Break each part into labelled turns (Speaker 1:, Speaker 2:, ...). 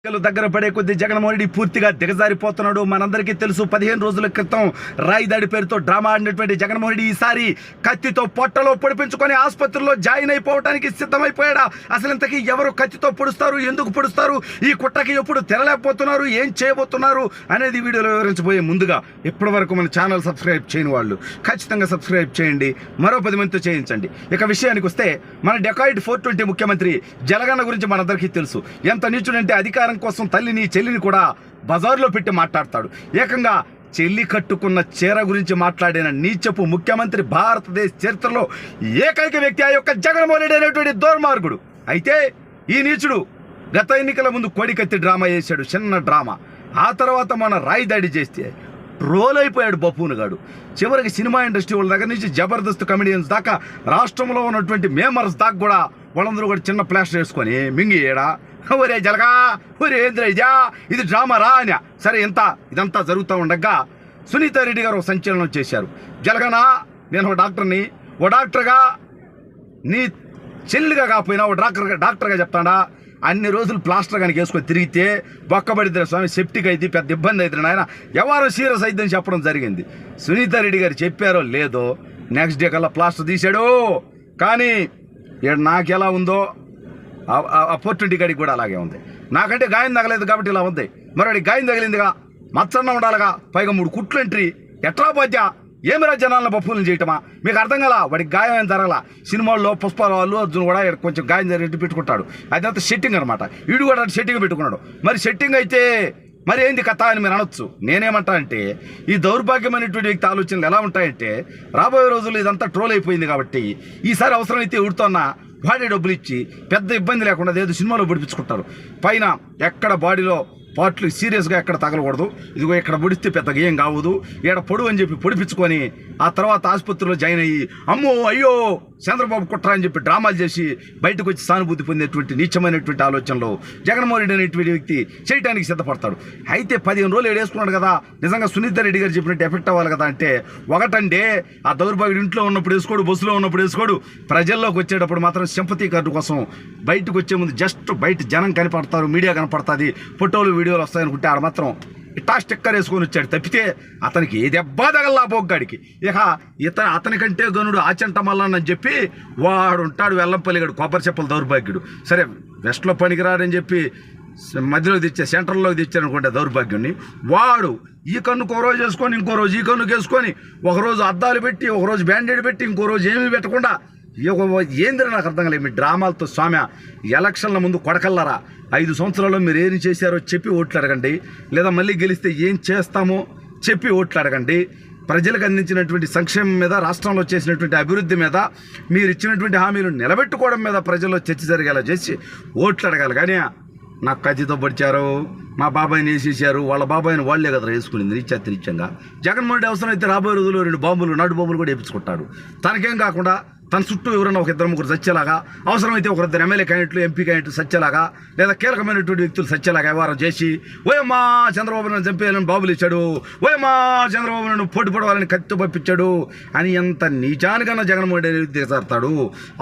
Speaker 1: దగ్గర పడే కొద్ది జగన్మోహన్ రెడ్డి పూర్తిగా దిగజారిపోతున్నాడు. మనందరికీ తెలుసు 15 రోజుల క్రితం రాయిదాడి పేరుతో డ్రామా ఆడినటువంటి జగన్మోహన్ రెడ్డి ఈసారి కత్తితో పొట్టలో పొడిపించుకొని ఆసుపత్రిలో జాయిన్ అయిపోవడానికి సిద్ధమైపోయాడా? అసలు ఇంతకీ ఎవరు కత్తితో పొడుస్తారు, ఎందుకు పొడుస్తారు, ఈ కుట్రకి ఎప్పుడు తెరలేకపోతున్నారు, ఏం చేయబోతున్నారు అనేది వీడియోలో వివరించబోయే ముందుగా ఇప్పటి వరకు మన ఛానల్ సబ్స్క్రైబ్ చేయని వాళ్ళు ఖచ్చితంగా సబ్స్క్రైబ్ చేయండి, మరో 10 మందితో చేయించండి. ఇక విషయానికి వస్తే మన డెకాయిడ్ 420 ముఖ్యమంత్రి జలగన్న గురించి మనందరికీ తెలుసు. ఎంత నీచుడంటే అధికారం కోసం తల్లిని చెల్లిని కూడా బజార్లో పెట్టి మాట్లాడతాడు. ఏకంగా చెల్లి కట్టుకున్న చీర గురించి మాట్లాడిన నీచపు ముఖ్యమంత్రి భారతదేశ చరిత్రలో ఏకైక వ్యక్తి ఆ యొక్క జగన్మోహన్ రెడ్డి అనేటువంటి దుర్మార్గుడు. అయితే ఈ నీచుడు గత ఎన్నికల ముందు కోడికత్తి డ్రామా చేశాడు, చిన్న డ్రామా. ఆ తర్వాత మన రాయిదాడి చేస్తే ట్రోల్ అయిపోయాడు బఫూన్ గాడు. చివరికి సినిమా ఇండస్ట్రీ వాళ్ళ దగ్గర నుంచి జబర్దస్త్ కమెడియన్స్ దాకా రాష్ట్రంలో ఉన్నటువంటి మేమర్స్ దాకా కూడా వాళ్ళందరూ కూడా చిన్న ప్లాస్టర్ వేసుకొని మింగియేడా, ఒరే జలగా, ఒరే ఏంద్ర ఇదా, ఇది డ్రామా రా అని. సరే ఇదంతా జరుగుతూ ఉండగా సునీతా రెడ్డి గారు ఒక సంచలనం చేశారు. జలగనా, నేను ఒక డాక్టర్ని, ఓ డాక్టర్గా నీ చెల్లిగా కాకపోయినా ఓ డాక్టర్గా చెప్తాడా, అన్ని రోజులు ప్లాస్టర్ కనుక వేసుకొని తిరిగితే బొక్కబడిద్ర స్వామి, సెప్టిక్ అయితే పెద్ద ఇబ్బంది అవుతుంది ఆయన, ఎవరు సీరియస్ అయిద్దని చెప్పడం జరిగింది. సునీతా రెడ్డి గారు చెప్పారో లేదో నెక్స్ట్ డే కల్లా ప్లాస్టర్ తీశాడు. కానీ నాకు ఎలా ఉందో ఆ 420 గడికి కూడా అలాగే ఉంది. నాకంటే గాయం తగలేదు కాబట్టి ఇలా ఉంది, మరి గాయం తగిలిందిగా, మచ్చన్న ఉండాలిగా, పైగా 3 కుట్లు ఎంట్రీ, ఎట్లా పోద్యా, ఏమిరా జనాలను బఫూలను చేయటమా? మీకు అర్థం కదా, వాడికి గాయం ఏం జరగల. సినిమాల్లో పుష్పాలు అర్జున్ కూడా కొంచెం గాయం జరిగి పెట్టుకుంటాడు, అదంతా సెట్టింగ్ అనమాట. వీడు కూడా సెట్టింగ్ పెట్టుకున్నాడు. మరి సెట్టింగ్ అయితే మరి ఏంది కథ అని మీరు అనొచ్చు. నేనేమంటా అంటే ఈ దౌర్భాగ్యమైనటువంటి వ్యక్తి ఆలోచనలు ఎలా ఉంటాయంటే, రాబోయే రోజుల్లో ఇదంతా ట్రోల్ అయిపోయింది కాబట్టి ఈసారి అవసరమైతే ఉడుతున్నా వాడే డబ్బులు ఇచ్చి పెద్ద ఇబ్బంది లేకుండా ఏదో సినిమాలో పొడిపించుకుంటారు. పైన ఎక్కడ బాడీలో పార్ట్లు సీరియస్గా ఎక్కడ తగలకూడదు, ఇదిగో ఇక్కడ పొడిస్తే పెద్దగా ఏం కావదు, ఇక్కడ పొడువు అని చెప్పి పొడిపించుకొని ఆ తర్వాత ఆసుపత్రిలో జాయిన్ అయ్యి అమ్మో అయ్యో చంద్రబాబు కుట్ర అని చెప్పి డ్రామాలు చేసి బయటకు వచ్చి సానుభూతి పొందేటువంటి నీచమైనటువంటి ఆలోచనలో జగన్మోహన్ రెడ్డి అనేటువంటి వ్యక్తి చేయడానికి సిద్ధపడతాడు. అయితే 15 రోజులు ఏడేసుకున్నాడు కదా, నిజంగా సునీతా రెడ్డి గారు చెప్పినట్టు ఎఫెక్ట్ అవ్వాలి కదా అంటే, ఒకటంటే ఆ దౌర్భాగ్యుడు ఇంట్లో ఉన్నప్పుడు వేసుకోడు, బస్సులో ఉన్నప్పుడు వేసుకోడు, ప్రజల్లోకి వచ్చేటప్పుడు మాత్రం సింపతి కార్డు కోసం బయటకు వచ్చే ముందు జస్ట్ బయట జనం కనపడతారు, మీడియా కనపడుతుంది, ఫోటోలు వీడియోలు వస్తాయనుకుంటే ఆడ మాత్రం ఇట్టా స్టిక్కర్ వేసుకొని వచ్చాడు తప్పితే అతనికి ఏ దెబ్బ తగల్లా బొగ్గాడికి. ఇక అతనికంటే గనుడు ఆచంట మల్లన్న అని చెప్పి వాడు ఉంటాడు, వెల్లంపల్లిగాడు కొబ్బరి చెప్పలు దౌర్భాగ్యుడు. సరే వెస్ట్లో పనికిరాడని చెప్పి మధ్యలో తెచ్చే సెంట్రల్లోకి తెచ్చారనుకుంటే దౌర్భాగ్యుడిని, వాడు ఈ కన్నుకు ఒక రోజు వేసుకొని ఇంకో రోజు ఈ కన్నుకు వేసుకొని ఒకరోజు అద్దాలు పెట్టి ఒకరోజు బ్యాండేడ్ పెట్టి ఇంకో రోజు ఏమీ పెట్టకుండా ఏందిరా నాకు అర్థం కాలేదు మీ డ్రామాలతో. స్వామి, ఎలక్షన్ల ముందు కొడకల్లారా 5 సంవత్సరాల్లో మీరు ఏం చేశారో చెప్పి ఓట్లు అడగండి, లేదా మళ్ళీ గెలిస్తే ఏం చేస్తామో చెప్పి ఓట్లు అడగండి. ప్రజలకు అందించినటువంటి సంక్షేమం మీద, రాష్ట్రంలో చేసినటువంటి అభివృద్ధి మీద, మీరు ఇచ్చినటువంటి హామీలు నిలబెట్టుకోవడం మీద ప్రజల్లో చర్చ జరిగేలా చేసి ఓట్లు అడగాలి. కానీ నాకు కత్తితో పడిచారు, మా బాబాయిని వేసేసారు, వాళ్ళ బాబాయిని వాళ్లే కదా వేసుకునింది నిత్యంగా. జగన్మోహన్ రెడ్డి అవసరం అయితే రాబోయే రోజుల్లో 2 బాంబులు నాటు బాంబులు కూడా వేయించుకుంటాడు. తనకేం కాకుండా తన చుట్టూ ఎవరైనా ఒక 2-3 సత్యలాగా, అవసరమైతే 1-2 ఎమ్మెల్యే క్యాండిడేట్లు, ఎంపీ క్యాండిడేట్లు సత్యలాగా, లేదా కీలకమైనటువంటి వ్యక్తులు సత్యలాగా వ్యవహారం చేసి ఓయమ్మా చంద్రబాబు నాయుడు చంపేయాలని బాబులు ఇచ్చాడు, ఓయమ్మా చంద్రబాబు నాయుడు పోటీ పడవాలని కత్తి పంపించాడు అని ఎంత నీచానికన్నా జగన్మోహన్ రెడ్డి దిగజారుతాడు.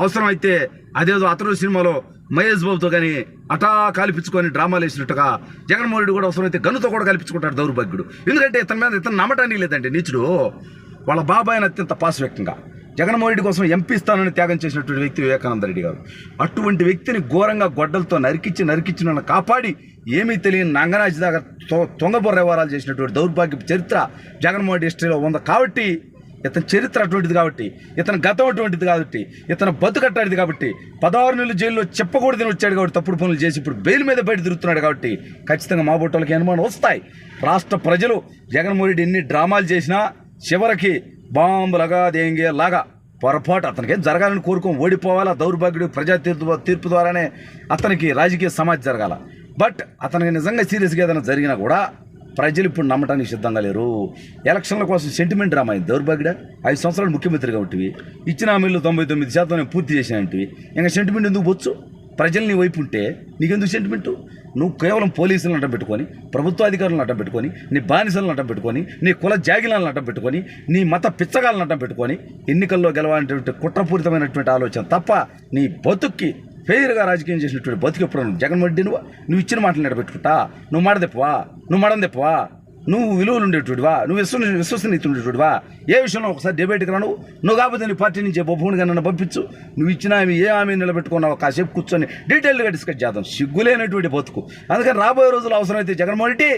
Speaker 1: అవసరమైతే అదేదో అతడు సినిమాలో మహేష్ బాబుతో కానీ అటా కాల్పించుకొని డ్రామాలు వేసినట్టుగా జగన్మోహన్ రెడ్డి కూడా అవసరమైతే గన్నుతో కూడా కల్పించుకుంటాడు దౌర్భాగ్యుడు. ఎందుకంటే ఇతను నమ్మటానికి లేదంటే నీచుడు. వాళ్ళ బాబాయిని అత్యంత పాశవ్యక్తంగా జగన్మోహన్ రెడ్డి కోసం ఎంపీ స్థానాన్ని త్యాగం చేసినటువంటి వ్యక్తి వివేకానంద రెడ్డి గారు. అటువంటి వ్యక్తిని ఘోరంగా గొడ్డలతో నరికించి నన్ను కాపాడి ఏమీ తెలియని నంగనాచి దాకా తొంగబొర్ర వ్యవహారాలు చేసినటువంటి దౌర్భాగ్య చరిత్ర జగన్మోహన్ రెడ్డి హిస్టరీలో ఉంది. కాబట్టి ఇతని చరిత్ర అటువంటిది, కాబట్టి ఇతని గతం అటువంటిది, కాబట్టి ఇతను బతుకట్టాడిది, కాబట్టి 16 నెలలు జైల్లో చెప్పకూడదని వచ్చాడు, కాబట్టి తప్పుడు పనులు చేసి ఇప్పుడు బెయిల్ మీద బయట తిరుగుతున్నాడు. కాబట్టి ఖచ్చితంగా మా బొట్టలకి అనుమానం వస్తాయి. రాష్ట్ర ప్రజలు జగన్మోహన్ రెడ్డి ఎన్ని డ్రామాలు చేసినా చివరికి బాంబులగా దేంగేలాగా పొరపాటు అతనికి జరగాలని కోరుకోం, ఓడిపోవాలా దౌర్భాగ్యుడు ప్రజా తీర్పు ద్వారానే అతనికి రాజకీయ సమాజం జరగాల. బట్ అతనికి నిజంగా సీరియస్గా ఏదైనా జరిగినా కూడా ప్రజలు ఇప్పుడు నమ్మటానికి సిద్ధంగా లేరు. ఎలక్షన్ల కోసం సెంటిమెంట్ డ్రామా అయింది దౌర్భాగ్యుడా. 5 సంవత్సరాలు ముఖ్యమంత్రిగా ఉంటివి, ఇచ్చిన హామీలు 99% పూర్తి చేసినవి, ఇంకా సెంటిమెంట్ ఎందుకు బొచ్చు? ప్రజలు నీ వైపు ఉంటే నీకెందుకు సెంటిమెంటు? నువ్వు కేవలం పోలీసులను అడ్డం పెట్టుకొని, ప్రభుత్వ అధికారులను అడ్డం పెట్టుకొని, నీ బానిసలను అడ్డం పెట్టుకొని, నీ కుల జాగిలను అడ్డం పెట్టుకొని, నీ మత పిచ్చగాలను అడ్డం పెట్టుకొని ఎన్నికల్లో గెలవాలనేటువంటి కుట్రపూరితమైనటువంటి ఆలోచన తప్ప నీ బతుక్కి ఫెయిర్గా రాజకీయం చేసినటువంటి బతుకు ఎప్పుడు జగన్మోహన్ రెడ్డి నువ్వు ఇచ్చిన మాటలు నిలబెట్టుకుంటా, నువ్వు మాట తెప్పవా, నువ్వు మడం తెప్పవా, నువ్వు విలువలు ఉండేటువంటివా, నువ్వు విశ్వసనీయత ఉండేటువంటివా, ఏ విషయంలో ఒకసారి డిబేట్కి రాను, నువ్వు కాకపోతే నీ పార్టీ నుంచి బొబ్బునిగా నన్ను పంపించు, నువ్వు ఇచ్చిన ఆమె ఏ ఆమె నిలబెట్టుకున్నావు కాసేపు కూర్చొని డీటెయిల్గా డిస్కస్ చేద్దాం. సిగ్గులేనటువంటి బతుకు. అందుకని రాబోయే రోజులు అవసరమైతే జగన్మోహన్ రెడ్డి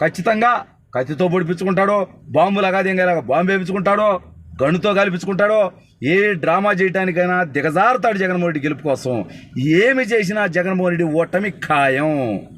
Speaker 1: ఖచ్చితంగా కత్తితో పొడిపించుకుంటాడో, బాంబులు అగాధంగా బాంబు వేయించుకుంటాడో, గన్నుతో కల్పించుకుంటాడో, ఏ డ్రామా చేయడానికైనా దిగజారుతాడు జగన్మోహన్ రెడ్డి గెలుపు కోసం. ఏమి చేసినా జగన్మోహన్ రెడ్డి ఓటమి ఖాయం.